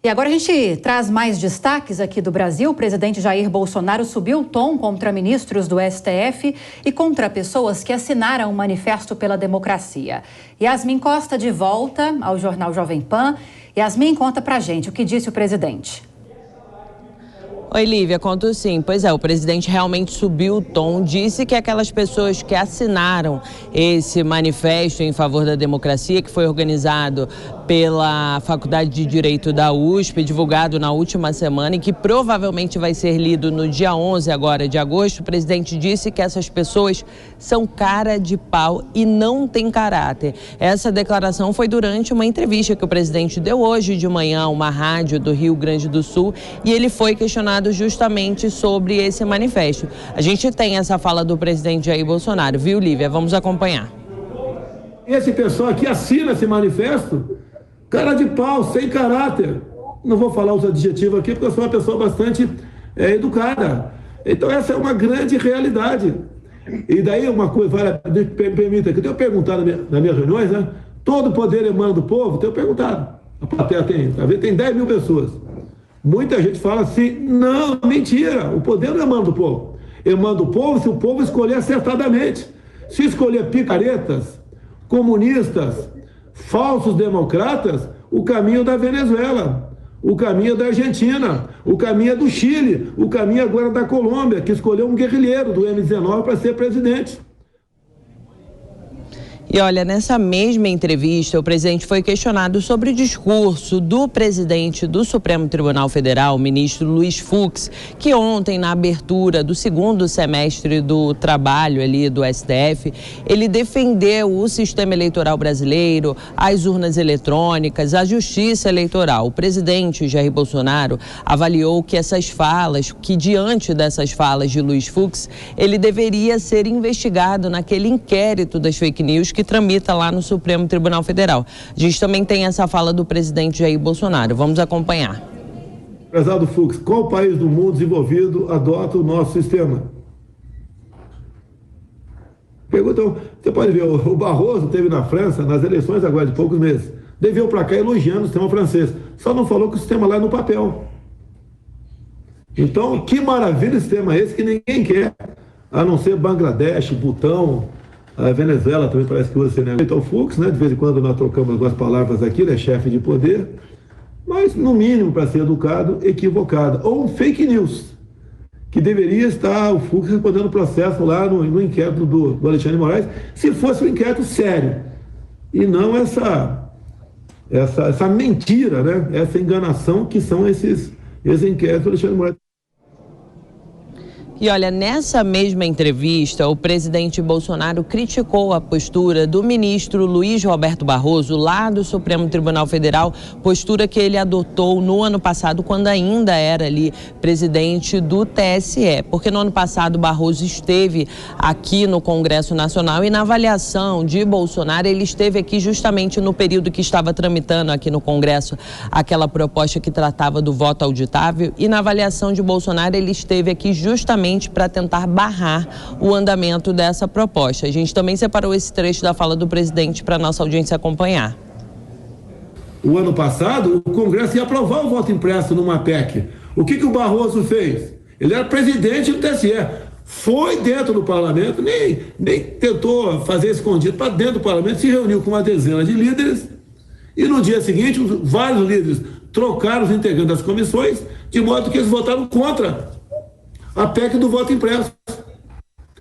E agora a gente traz mais destaques aqui do Brasil. O presidente Jair Bolsonaro subiu o tom contra ministros do STF e contra pessoas que assinaram o Manifesto pela Democracia. Yasmin Costa de volta ao Jornal Jovem Pan. Yasmin, conta pra gente o que disse o presidente. Oi, Lívia, conto sim. Pois é, o presidente realmente subiu o tom, disse que aquelas pessoas que assinaram esse manifesto em favor da democracia, que foi organizado pela Faculdade de Direito da USP, divulgado na última semana e que provavelmente vai ser lido no dia 11 agora de agosto, o presidente disse que essas pessoas são cara de pau e não têm caráter. Essa declaração foi durante uma entrevista que o presidente deu hoje de manhã a uma rádio do Rio Grande do Sul e ele foi questionado justamente sobre esse manifesto. A gente tem essa fala do presidente Jair Bolsonaro, viu, Lívia? Vamos acompanhar. Esse pessoal aqui assina esse manifesto, cara de pau, sem caráter. Não vou falar os adjetivos aqui, porque eu sou uma pessoa bastante educada. Então essa é uma grande realidade. E daí uma coisa, permita que eu tenho perguntado nas minhas reuniões, né? Todo o poder emana do povo? Tenho perguntado. A plateia tem 10 mil pessoas. Muita gente fala assim, não, mentira, o poder não emana do povo. Emana do povo se o povo escolher acertadamente. Se escolher picaretas, comunistas, falsos democratas, o caminho da Venezuela, o caminho da Argentina, o caminho do Chile, o caminho agora da Colômbia, que escolheu um guerrilheiro do M19 para ser presidente. E olha, nessa mesma entrevista, o presidente foi questionado sobre o discurso do presidente do Supremo Tribunal Federal, o ministro Luiz Fux, que ontem, na abertura do segundo semestre do trabalho ali do STF, ele defendeu o sistema eleitoral brasileiro, as urnas eletrônicas, a justiça eleitoral. O presidente Jair Bolsonaro avaliou que essas falas, que diante dessas falas de Luiz Fux, ele deveria ser investigado naquele inquérito das fake news que tramita lá no Supremo Tribunal Federal. A gente também tem essa fala do presidente Jair Bolsonaro. Vamos acompanhar. Prezado Fux, qual país do mundo desenvolvido adota o nosso sistema? Pergunta, você pode ver, o Barroso teve na França, nas eleições agora de poucos meses, veio para cá elogiando o sistema francês, só não falou que o sistema lá é no papel. Então, que maravilha esse sistema esse que ninguém quer, a não ser Bangladesh, Butão, a Venezuela também parece que usa esse negócio. Então, o Fux, né, de vez em quando nós trocamos algumas palavras aqui, ele é chefe de poder, mas, no mínimo, para ser educado, equivocado. Ou fake news, que deveria estar o Fux respondendo o processo lá no inquérito do Alexandre de Moraes, se fosse um inquérito sério. E não essa mentira, né, essa enganação que são esses inquéritos do Alexandre de Moraes. E olha, nessa mesma entrevista, o presidente Bolsonaro criticou a postura do ministro Luiz Roberto Barroso, lá do Supremo Tribunal Federal, postura que ele adotou no ano passado, quando ainda era ali presidente do TSE. Porque no ano passado, Barroso esteve aqui no Congresso Nacional e na avaliação de Bolsonaro, ele esteve aqui justamente no período que estava tramitando aqui no Congresso aquela proposta que tratava do voto auditável, e na avaliação de Bolsonaro ele esteve aqui justamente para tentar barrar o andamento dessa proposta. A gente também separou esse trecho da fala do presidente para a nossa audiência acompanhar. O ano passado, o Congresso ia aprovar o voto impresso numa PEC. O que o Barroso fez? Ele era presidente do TSE. Foi dentro do parlamento, nem tentou fazer escondido, para dentro do parlamento, se reuniu com uma dezena de líderes e no dia seguinte, vários líderes trocaram os integrantes das comissões, de modo que eles votaram contra a PEC do voto impresso.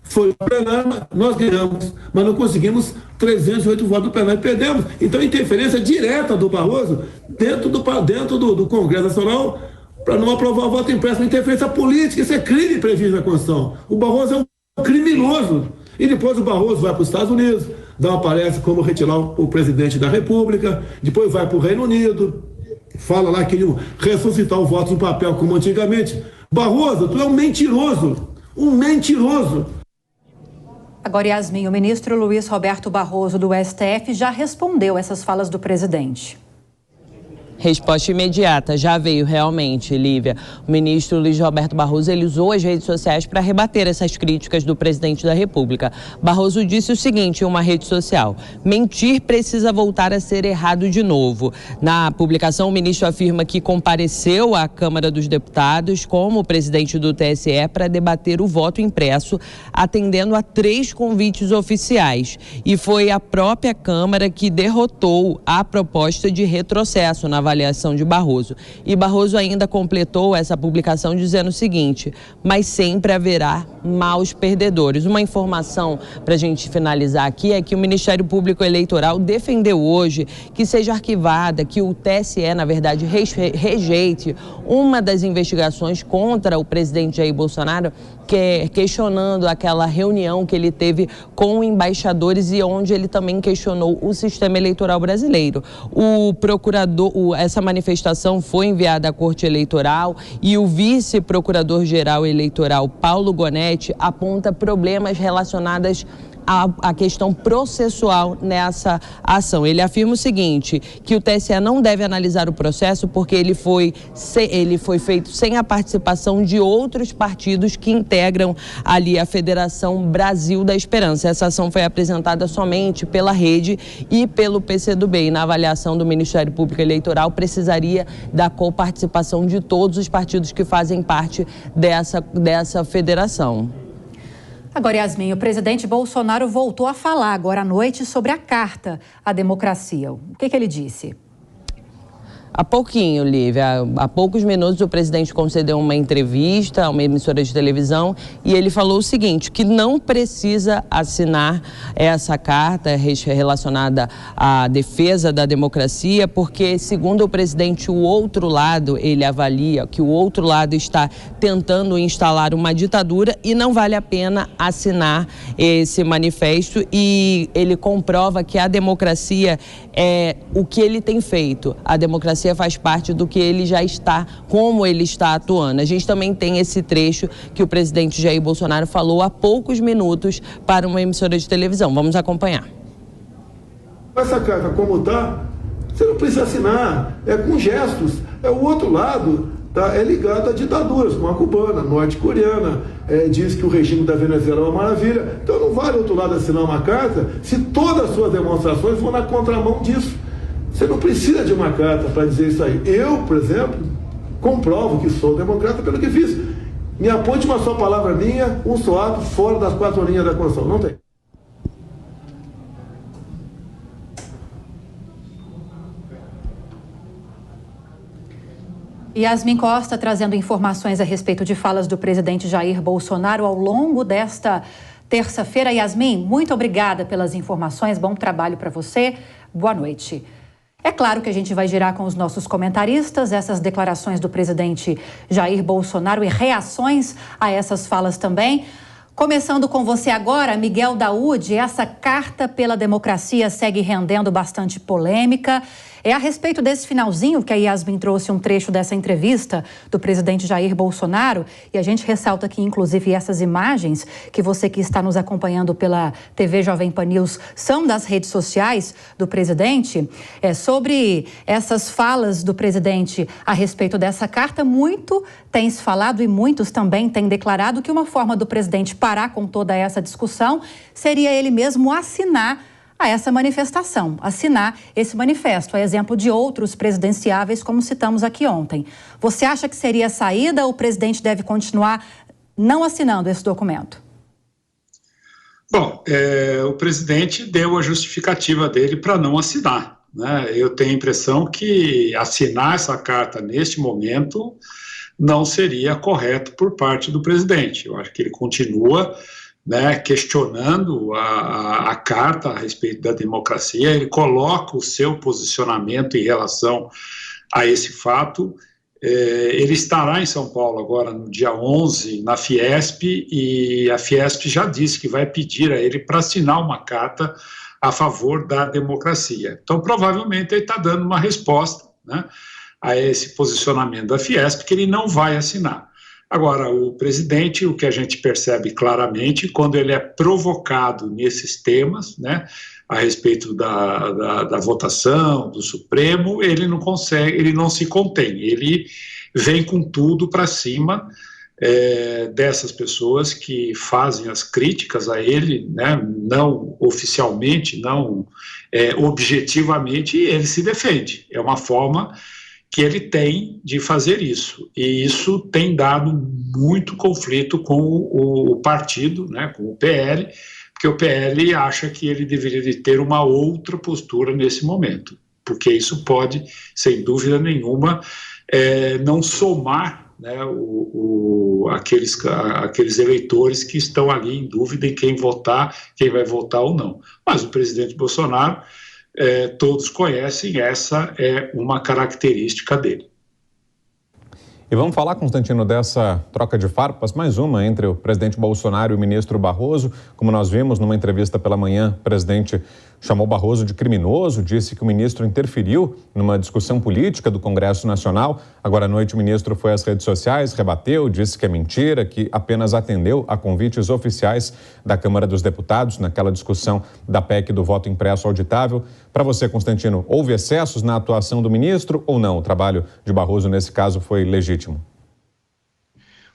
Foi o plenário, nós ganhamos, mas não conseguimos 308 votos do plenário e perdemos. Então, interferência direta do Barroso dentro do Congresso Nacional para não aprovar o voto impresso. Interferência política, isso é crime previsto na Constituição. O Barroso é um criminoso. E depois o Barroso vai para os Estados Unidos, dá uma palestra como retirar o presidente da República, depois vai para o Reino Unido, fala lá que iam ressuscitar o voto no papel como antigamente. Barroso, tu é um mentiroso, um mentiroso. Agora, Yasmin, o ministro Luiz Roberto Barroso do STF já respondeu essas falas do presidente. Resposta imediata, já veio realmente, Lívia. O ministro Luiz Roberto Barroso, ele usou as redes sociais para rebater essas críticas do presidente da República. Barroso disse o seguinte em uma rede social: mentir precisa voltar a ser errado de novo. Na publicação, o ministro afirma que compareceu à Câmara dos Deputados como presidente do TSE para debater o voto impresso, atendendo a 3 convites oficiais. E foi a própria Câmara que derrotou a proposta de retrocesso na avaliação de Barroso. E Barroso ainda completou essa publicação dizendo o seguinte: mas sempre haverá maus perdedores. Uma informação para a gente finalizar aqui é que o Ministério Público Eleitoral defendeu hoje que seja arquivada, que o TSE, na verdade, rejeite uma das investigações contra o presidente Jair Bolsonaro, questionando aquela reunião que ele teve com embaixadores e onde ele também questionou o sistema eleitoral brasileiro. O procurador, essa manifestação foi enviada à Corte Eleitoral e o vice-procurador-geral eleitoral, Paulo Gonetti, aponta problemas relacionados a questão processual nessa ação. Ele afirma o seguinte, que o TSE não deve analisar o processo porque ele foi feito sem a participação de outros partidos que integram ali a Federação Brasil da Esperança. Essa ação foi apresentada somente pela Rede e pelo PCdoB. E na avaliação do Ministério Público Eleitoral precisaria da coparticipação de todos os partidos que fazem parte dessa federação. Agora, Yasmin, o presidente Bolsonaro voltou a falar agora à noite sobre a Carta à Democracia. O que ele disse? Há pouquinho, Lívia, há poucos minutos o presidente concedeu uma entrevista a uma emissora de televisão e ele falou o seguinte, que não precisa assinar essa carta relacionada à defesa da democracia, porque, segundo o presidente, o outro lado, ele avalia que o outro lado está tentando instalar uma ditadura e não vale a pena assinar esse manifesto, e ele comprova que a democracia é o que ele tem feito. A democracia faz parte do que ele já está, como ele está atuando. A gente também tem esse trecho que o presidente Jair Bolsonaro falou há poucos minutos para uma emissora de televisão. Vamos acompanhar. Essa carta como está, você não precisa assinar, é com gestos. O outro lado é ligado a ditaduras, como a cubana, norte-coreana, diz que o regime da Venezuela é uma maravilha. Então não vale o outro lado assinar uma carta se todas as suas demonstrações vão na contramão disso. Você não precisa de uma carta para dizer isso aí. Eu, por exemplo, comprovo que sou democrata pelo que fiz. Me aponte uma só palavra minha, um só ato fora das 4 linhas da Constituição. Não tem. Yasmin Costa trazendo informações a respeito de falas do presidente Jair Bolsonaro ao longo desta terça-feira. Yasmin, muito obrigada pelas informações, bom trabalho para você, boa noite. É claro que a gente vai girar com os nossos comentaristas essas declarações do presidente Jair Bolsonaro e reações a essas falas também. Começando com você agora, Miguel Daúde, essa carta pela democracia segue rendendo bastante polêmica. É a respeito desse finalzinho que a Yasmin trouxe um trecho dessa entrevista do presidente Jair Bolsonaro, e a gente ressalta aqui, inclusive, essas imagens que você que está nos acompanhando pela TV Jovem Pan News são das redes sociais do presidente. Sobre essas falas do presidente a respeito dessa carta, muito tem se falado e muitos também têm declarado que uma forma do presidente parar com toda essa discussão seria ele mesmo assinar a essa manifestação, assinar esse manifesto, a exemplo de outros presidenciáveis, como citamos aqui ontem. Você acha que seria a saída ou o presidente deve continuar não assinando esse documento? Bom, o presidente deu a justificativa dele para não assinar, né? Eu tenho a impressão que assinar essa carta neste momento não seria correto por parte do presidente. Eu acho que ele continua, né, questionando a carta a respeito da democracia, ele coloca o seu posicionamento em relação a esse fato. Ele estará em São Paulo agora no dia 11, na Fiesp, e a Fiesp já disse que vai pedir a ele para assinar uma carta a favor da democracia. Então, provavelmente, ele está dando uma resposta, né, a esse posicionamento da Fiesp, que ele não vai assinar. Agora, o presidente, o que a gente percebe claramente, quando ele é provocado nesses temas, né, a respeito da votação, do Supremo, ele não consegue, ele não se contém, ele vem com tudo para cima dessas pessoas que fazem as críticas a ele, né, não oficialmente, não objetivamente, e ele se defende. É uma forma que ele tem de fazer isso, e isso tem dado muito conflito com o partido, né, com o PL, porque o PL acha que ele deveria de ter uma outra postura nesse momento, porque isso pode, sem dúvida nenhuma, não somar, né, aqueles eleitores que estão ali em dúvida em quem votar, quem vai votar ou não. Mas o presidente Bolsonaro, todos conhecem, essa é uma característica dele. E vamos falar, Constantino, dessa troca de farpas, mais uma entre o presidente Bolsonaro e o ministro Barroso. Como nós vimos numa entrevista pela manhã, o presidente chamou Barroso de criminoso, disse que o ministro interferiu numa discussão política do Congresso Nacional. Agora à noite o ministro foi às redes sociais, rebateu, disse que é mentira, que apenas atendeu a convites oficiais da Câmara dos Deputados naquela discussão da PEC do voto impresso auditável. Para você, Constantino, houve excessos na atuação do ministro ou não? O trabalho de Barroso nesse caso foi legítimo?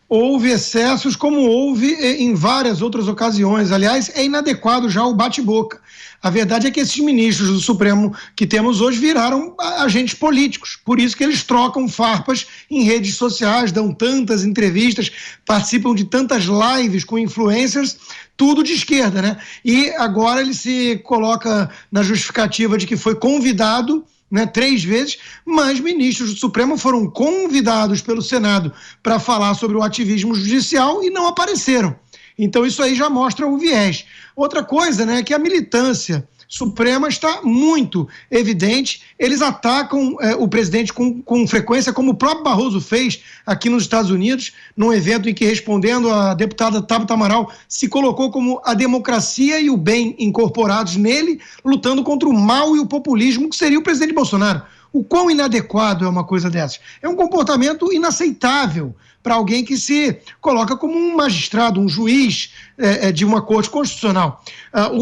Houve excessos, como houve em várias outras ocasiões. Aliás, é inadequado já o bate-boca. A verdade é que esses ministros do Supremo que temos hoje viraram agentes políticos. Por isso que eles trocam farpas em redes sociais, dão tantas entrevistas, participam de tantas lives com influencers, tudo de esquerda, né? E agora ele se coloca na justificativa de que foi convidado, né, 3 vezes, mas ministros do Supremo foram convidados pelo Senado para falar sobre o ativismo judicial e não apareceram. Então isso aí já mostra o viés. Outra coisa, né, é que a militância suprema está muito evidente. Eles atacam o presidente com frequência, como o próprio Barroso fez aqui nos Estados Unidos, num evento em que, respondendo a deputada Tabata Amaral, se colocou como a democracia e o bem incorporados nele, lutando contra o mal e o populismo, que seria o presidente Bolsonaro. O quão inadequado é uma coisa dessas? É um comportamento inaceitável para alguém que se coloca como um magistrado, um juiz de uma corte constitucional.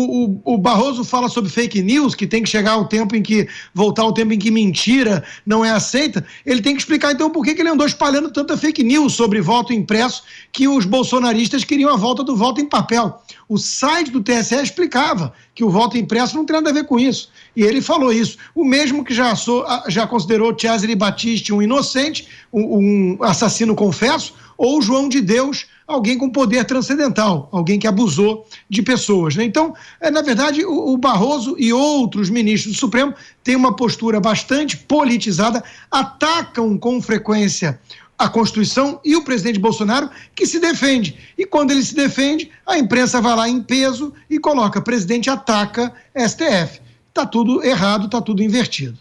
O Barroso fala sobre fake news, que tem que chegar ao tempo em que, voltar ao tempo em que mentira não é aceita. Ele tem que explicar, então, por que ele andou espalhando tanta fake news sobre voto impresso, que os bolsonaristas queriam a volta do voto em papel. O site do TSE explicava que o voto impresso não tem nada a ver com isso. E ele falou isso. O mesmo que já considerou Cesare Battisti um inocente, um assassino confesso, ou João de Deus, alguém com poder transcendental, alguém que abusou de pessoas, né? Então, na verdade, o Barroso e outros ministros do Supremo têm uma postura bastante politizada, atacam com frequência a Constituição e o presidente Bolsonaro, que se defende. E quando ele se defende, a imprensa vai lá em peso e coloca: presidente ataca STF. Está tudo errado, está tudo invertido.